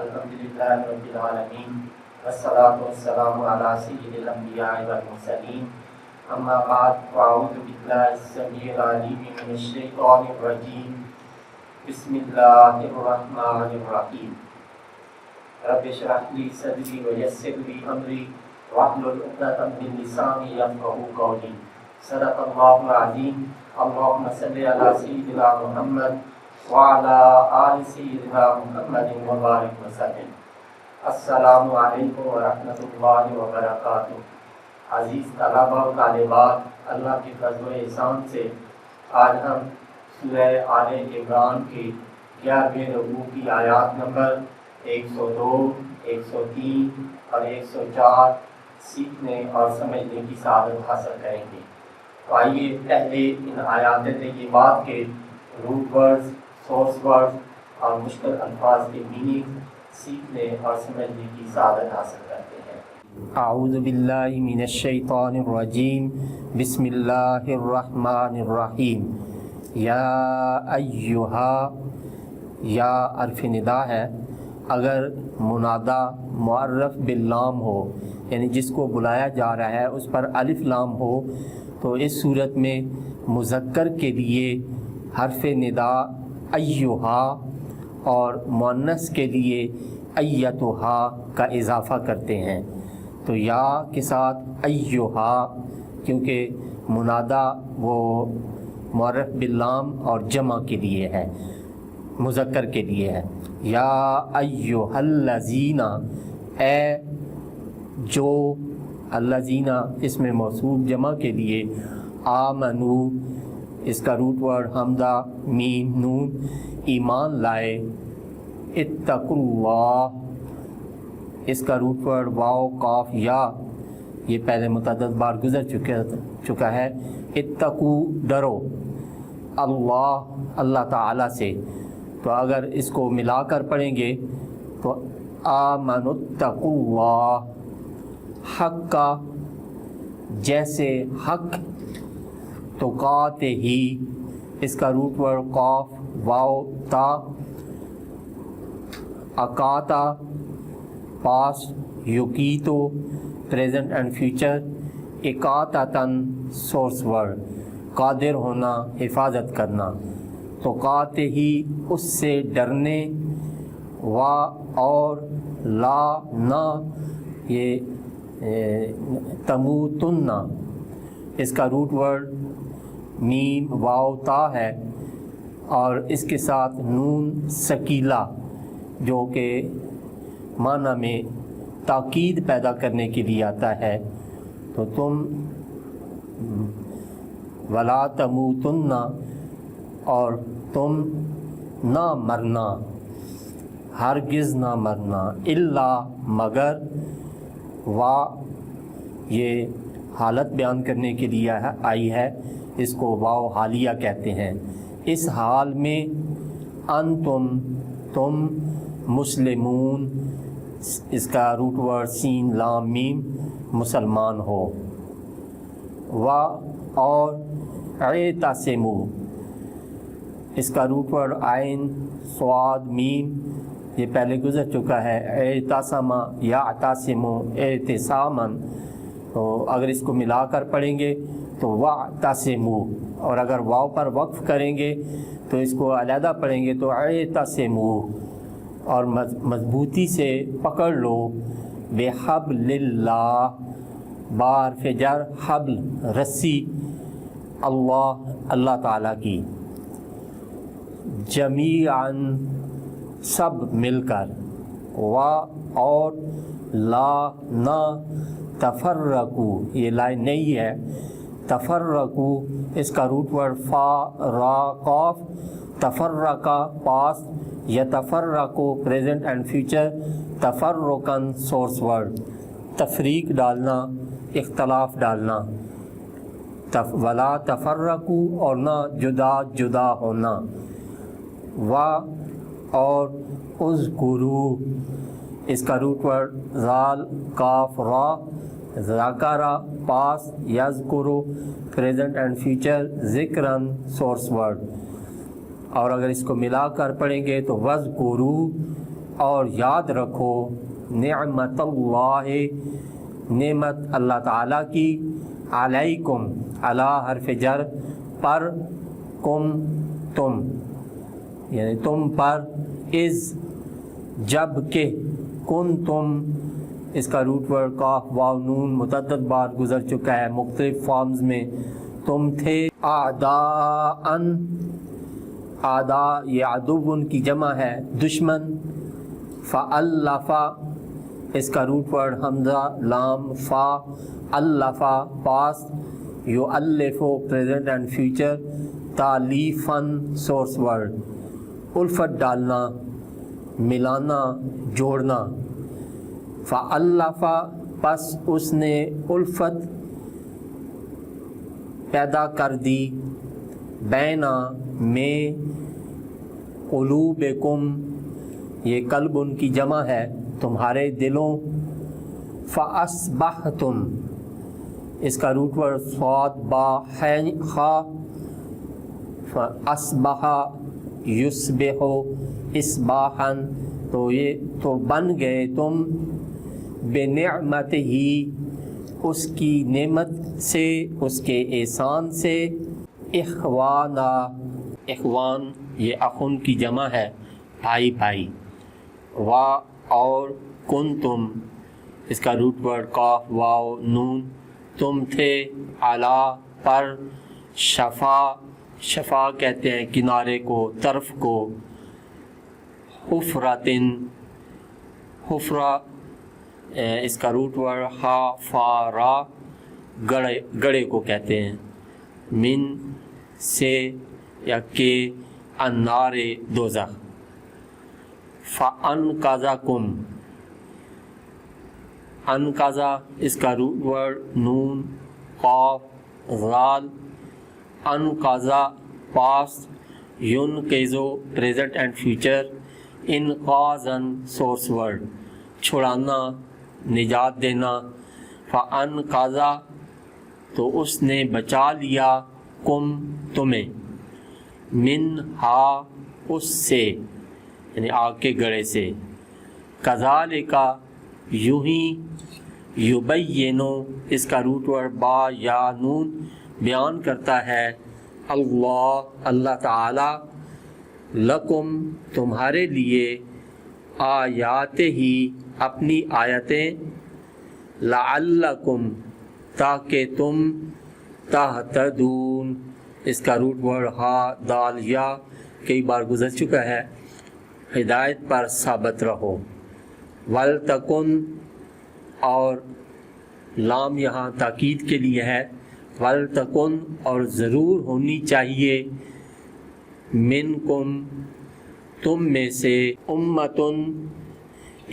الحمدللہ رب العالمین والصلاة والسلام علی سید الانبیاء والمرسلین اما بعد فاعوذ باللہ السمیع العلیم من الشیطان الرجیم بسم اللہ الرحمن الرحیم رب اشرح لی صدری ویسر لی امری واحلل عقدۃ من لسانی یفقهوا قولی صدق اللہ العظیم اللہم صلی علی سیدنا محمد وعلی آل سیدنا محمد وبارک وسلم۔ السلام علیکم ورحمۃ اللہ وبرکاتہ۔ عزیز طلباء و طالبات، اللہ کے فضل و احسان سے آج ہم سورہ آل عمران کی 11ویں رکوع کی آیات نمبر 102، 103 اور 104 سیکھنے اور سمجھنے کی سعادت حاصل کریں گے۔ تو آئیے پہلے ان آیات طیبات کے روٹ ورڈز، سورس ورڈز اور مشکل الفاظ کے میننگ سیکھنے اور سمجھنے کی سعادت حاصل کرتے ہیں۔ اعوذ باللہ من الشیطان الرجیم، بسم اللہ الرحمن الرحیم۔ یا ایہا، یا حرف ندا ہے، اگر منادا معرف باللام ہو یعنی جس کو بلایا جا رہا ہے اس پر الف لام ہو تو اس صورت میں مذکر کے لیے حرف ندا ایہا اور مؤنث کے لیے ایتھا کا اضافہ کرتے ہیں۔ تو یا کے ساتھ ایہا، کیونکہ منادا وہ معرف باللام اور جمع کے لیے ہے، مذکر کے لیے ہے۔ یا ایہا الذین، اے جو، الذین اس میں موصوف جمع کے لیے، آمنو اس کا روٹ ورڈ حمزہ میم نون، ایمان لائے، اتقوا اللہ اس کا روٹ ورڈ واو قاف یا، یہ پہلے متعدد بار گزر چکا ہے، اتقو ڈرو، اللہ تعالیٰ سے۔ تو اگر اس کو ملا کر پڑھیں گے تو آمنوا اتقوا اللہ، حق کا جیسے حق، تقاتہ ہی اس کا روٹ ورڈ قاف واو تا، اقاتا پاسٹ، یقیتو پریزنٹ اینڈ فیوچر، اقاتتاً سورس ورڈ قادر ہونا، حفاظت کرنا، تقاتہ ہی اس سے ڈرنے، وا اور لا نہ، یہ تموتن اس کا روٹ ورڈ میم واو تا ہے اور اس کے ساتھ نون ثقیلہ جو کہ معنی میں تاکید پیدا کرنے کے لیے آتا ہے۔ تو تم ولا تموتن اور تم نہ مرنا، ہرگز نہ مرنا، الا مگر، وا یہ حالت بیان کرنے کے لیے آئی ہے، اس کو واو حالیہ کہتے ہیں۔ اس حال میں انتم تم مسلمون اس کا روٹ ورڈ سین لام میم مسلمان ہو، وا اور اعتصموا اس کا روٹ ورڈ عین صاد میم، یہ پہلے گزر چکا ہے، اعتصم یعتصم اعتصاما، تو اگر اس کو ملا کر پڑھیں گے تو واعتصموا، اور اگر واو پر وقف کریں گے تو اس کو علیحدہ پڑھیں گے تو اعتصموا، اور مضبوطی سے پکڑ لو، بحبل اللہ، بحرف جر حبل رسی، اللہ تعالیٰ کی، جمیعاً سب مل کر، اور لا نہ، تفرقو یہ لائن نہیں ہے، تفرقو اس کا روٹ ورڈ فا را قاف، تفرقہ پاسٹ، یتفرقو پریزنٹ اینڈ فیوچر، تفرقاً سورس ورڈ تفریق ڈالنا، اختلاف ڈالنا، ولا تفرقو اور نہ جدا ہونا، اور اذکرو اس کا روٹ ورڈ ذال کاف را، ذکرہ پاس، یذکرو پریزنٹ اینڈ فیوچر، ذکراً سورس ورڈ، اور اگر اس کو ملا کر پڑھیں گے تو وذکرو اور یاد رکھو نعمت اللہ، نعمت اللہ تعالیٰ کی، علیکم، علی حرف جر، پر، کم، تم، یعنی تم پر، از، جب کہ، کن تم، اس کا روٹ ورڈ کاف واو نون متعدد بار گزر چکا ہے مختلف فارمز میں، تم تھے، اعداءً، اعداء یہ عدوٌ کی جمع ہے دشمن، فَأَلَّفَ، اس کا روٹ ورڈ حمزہ لام فا، الفا پاسٹ، یؤلف پریزنٹ اینڈ فیوچر، تالیفاً سورس ورڈ، الفت ڈالنا، ملانا، جوڑنا، فَأَلَّفَ، پس اس نے الفت پیدا کر دی، بینا، میں، قلوبکم، یہ قلب ان کی جمع ہے تمہارے دلوں، فَأَصْبَحْتُمْ، اس کا روٹ ورڈ صاد با خا، فَأَصْبَحَ یُصْبِحُ اصباحاً، تو بن گئے تم، بنعمتہ، اس کی نعمت سے، اس کے احسان سے، اخوانا، اخوان یہ اخن کی جمع ہے بھائی بھائی، وا اور، کنتم، اس کا روٹ ورڈ قاف واو نون، تم تھے، علا پر، شفا، شفا کہتے ہیں کنارے کو، طرف کو، حفرتن، حفرہ اس کا روٹ ورڈ ہا فا را، گڑے کو کہتے ہیں، من سے یا کہ، النار دوزخ، فَأَنْقَذَكُمْ، انقذا اس کا روٹ ورڈ نون قاف ذال، انقذا پاسٹ، ینقذو پریزنٹ اینڈ فیوچر، انقاذاً سورس ورڈ، چھڑانا، نجات دینا، فَأَنْقَذَ، تو اس نے بچا لیا، کم، تمہیں، منہا، اس سے، یعنی آگ کے گڑھے سے، کذالک، یوں ہی، یبینو، اس کا روٹ ورڈ با یا نون بیان کرتا ہے، اللہ تعالی، لکم، تمہارے لیے، آیات ہی، اپنی آیتیں، لعلکم، تاکہ تم، تہتدون، اس کا روٹ ورڈ ہا دال یا کئی بار گزر چکا ہے، ہدایت پر ثابت رہو، ولتکن، اور لام یہاں تاکید کے لیے ہے، ولتکن، اور ضرور ہونی چاہیے، منکم، تم میں سے، امتن،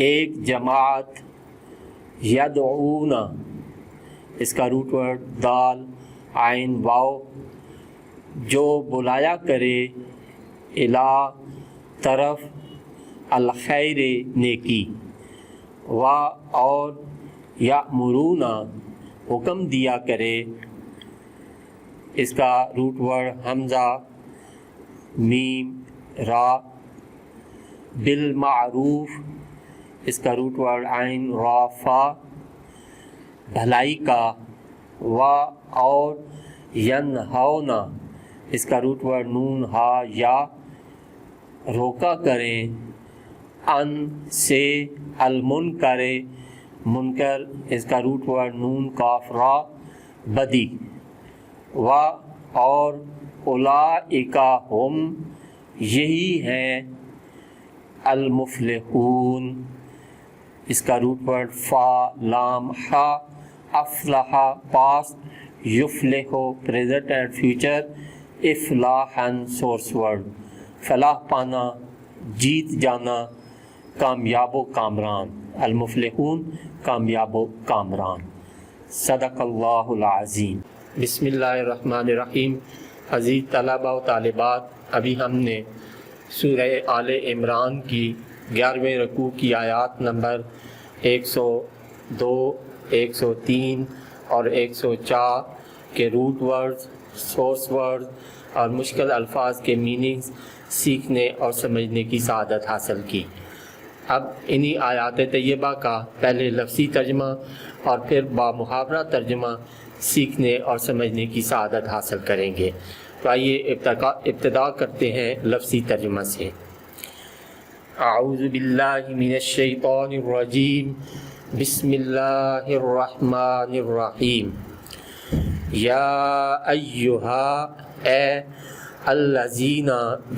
ایک جماعت، یدعون، اس کا روٹ ورڈ دال عین واو، جو بلایا کرے، الا، طرف، الخیر، نیکی، و، اور، یأمرون، حکم دیا کرے، اس کا روٹ ورڈ حمزہ میم را، بالمعروف، اس کا روٹ ورڈ عین را فا، بھلائی کا، و، اور، ینہون، اس کا روٹ ورڈ نون ہا یا، روکا کریں، ان، سے، المنکر، منکر، اس کا روٹ ورڈ نون کاف را، بدی، و، اور، اولئک ہم، یہی ہیں، المفلحون، اس کا روٹ ورڈ فا لام ہا، افلح پاسٹ، یفلح پریزنٹ اینڈ فیوچر، افلاحاً سورس ورڈ، فلاح پانا، جیت جانا، کامیاب و کامران، المفلحون کامیاب و کامران۔ صدق اللہ العظیم۔ بسم اللہ الرحمن الرحیم۔ عزیز طلباء و طالبات، ابھی ہم نے سورہ آل عمران کی 11ویں رکوع کی آیات نمبر 102، 103 اور 104 کے روٹ ورڈز، سورس ورڈز اور مشکل الفاظ کے میننگز سیکھنے اور سمجھنے کی سعادت حاصل کی۔ اب انہی آیات طیبہ کا پہلے لفظی ترجمہ اور پھر بامحاورہ ترجمہ سیکھنے اور سمجھنے کی سعادت حاصل کریں گے۔ تو آئیے ابتدا کرتے ہیں لفظی ترجمہ سے۔ اعوذ باللہ من الشیطان الرجیم، بسم اللہ الرحمن الرحیم۔ یا ایہا، اے الذین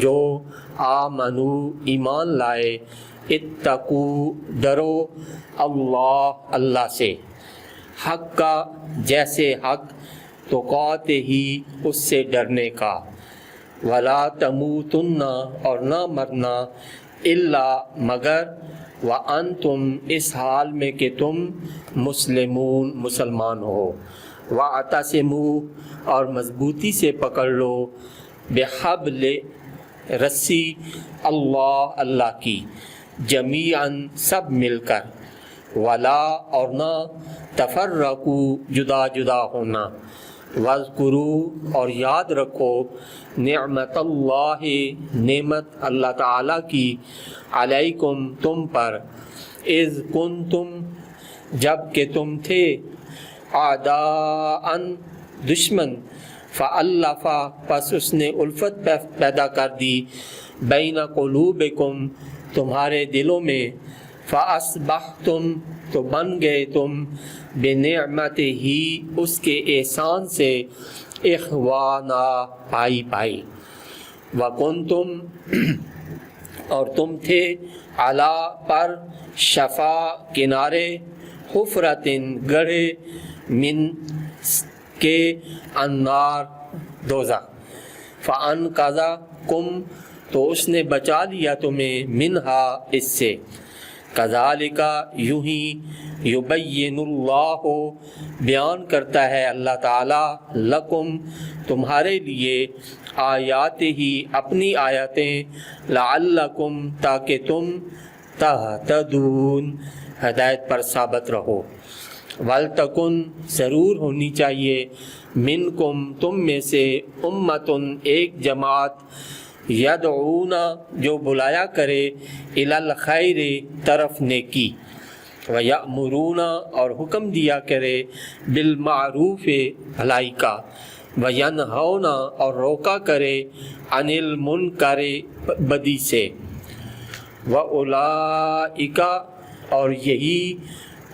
جو آمنو ایمان لائے، اتقو ڈرو، اللہ سے، حق کا جیسے حق، تقاتے ہی اس سے ڈرنے کا، ولا تموتن اور نہ مرنا، الا مگر، وانتم اس حال میں کہ تم مسلمون مسلمان ہو، واعتصموا اور مضبوطی سے پکڑ لو، بحبل رسی اللہ کی، جمیعاً سب مل کر، ولا اور نہ، تفرقوا جدا جدا ہونا، واذکروا اور یاد رکھو، نعمت اللہ نعمت اللہ تعالیٰ کی، علیکم تم پر، اذ کنتم جب کہ تم تھے، اعداء دشمن، فالف پس اس نے الفت پیدا کر دی، بین قلوبکم تمہارے دلوں میں، فاصبحتم تو بن گئے تم، بنعمتہ اس کے احسان سے، اخوانا بھائی بھائی، وکنتم اور تم تھے، علی پر، شفا کنارے، حفرتن گڑھے، من کے، النار دوزخ، فانقذکم تو اس نے بچا لیا تمہیں، منہا اس سے، کذالک یوں ہی، یبین اللہ بیان کرتا ہے اللہ تعالیٰ، لکم تمہارے لیے، آیات ہی اپنی آیاتیں، لعلکم تاکہ تم، تہتدون ہدایت پر ثابت رہو، ولتکن ضرور ہونی چاہیے، منکم تم میں سے، امتن ایک جماعت، یدعون جو بلایا کرے، الی الخیر طرف نیکی، ویأمرون اور حکم دیا کرے، بالمعروف بھلائی کا، وینہون اور روکا کرے، عن المنکر بدی سے، واولئک اور یہی،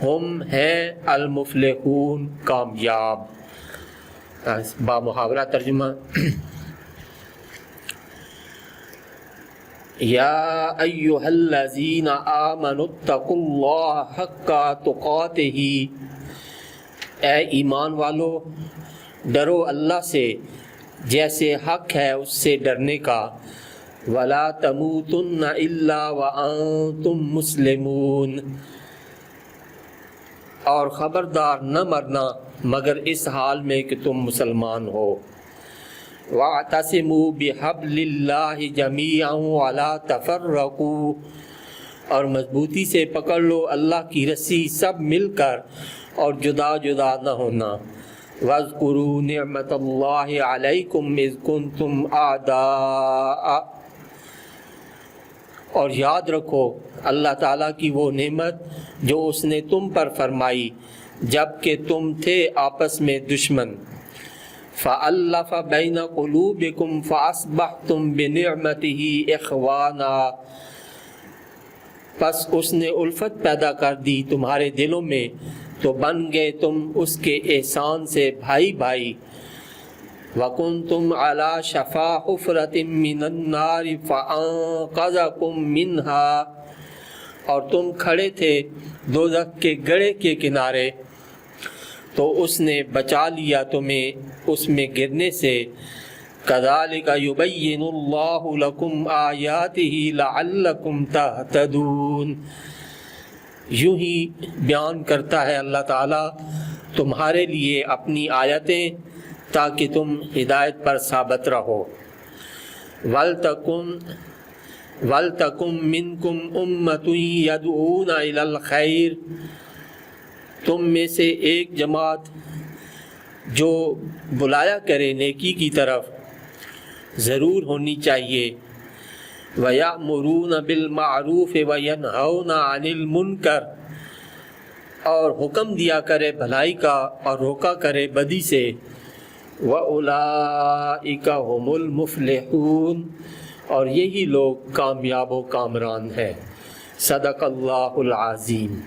ہم ہیں، المفلحون کامیاب۔ بامحاورہ ترجمہ۔ یا ایہا الذین آمنوا اتقوا اللہ حق تقاتہ، اے ایمان والو ڈرو اللہ سے جیسے حق ہے اس سے ڈرنے کا، ولا تموتن الا وانتم مسلمون اور خبردار نہ مرنا مگر اس حال میں کہ تم مسلمان ہو، وَاعْتَصِمُوا بِحَبْلِ اللَّهِ جَمِيعًا وَلَا تَفَرَّقُوا اور مضبوطی سے پکڑ لو اللہ کی رسی سب مل کر اور جدا جدا نہ ہونا، وَاذْكُرُوا نِعْمَةَ اللَّهِ عَلَيْكُمْ إِذْ كُنْتُمْ أَعْدَاءَ اور یاد رکھو اللہ تعالیٰ کی وہ نعمت جو اس نے تم پر فرمائی جب کہ تم تھے آپس میں دشمن، فَأَلَّفَ بَيْنَ قُلُوبِكُمْ فَأَصْبَحْتُمْ بِنِعْمَتِهِ إِخْوَانًا پس اس نے الفت پیدا کر دی تمہارے دلوں میں تو بن گئے تم اس کے احسان سے بھائی بھائی، وَكُنْتُمْ عَلَى شَفَا حُفْرَةٍ مِّنَ النَّارِ فَأَنْقَذَكُمْ مِنْهَا اور تم کھڑے تھے دوزخ کے گڑھے کے کنارے تو اس نے بچا لیا تمہیں اس میں گرنے سے، كَذَلِكَ يُبَيِّنُ اللَّهُ لَكُمْ آيَاتِهِ لَعَلَّكُمْ تَهْتَدُونَ یوں ہی بیان کرتا ہے اللہ تعالیٰ تمہارے لیے اپنی آیتیں تاکہ تم ہدایت پر ثابت رہو، وَلْتَكُمْ مِنْكُمْ أُمَّةٌ يَدْعُونَ إِلَى الْخَيْرِ تم میں سے ایک جماعت جو بلایا کرے نیکی کی طرف، ضرور ہونی چاہیے، وَيَأْمُرُونَ بِالْمَعْرُوفِ وَيَنْهَوْنَ عَنِ الْمُنْكَرِ، اور حکم دیا کرے بھلائی کا اور روکا کرے بدی سے۔ وَأُولَئِكَ هُمُ الْمُفْلِحُونَ، اور یہی لوگ کامیاب و کامران ہیں۔ صدق اللہ العظیم۔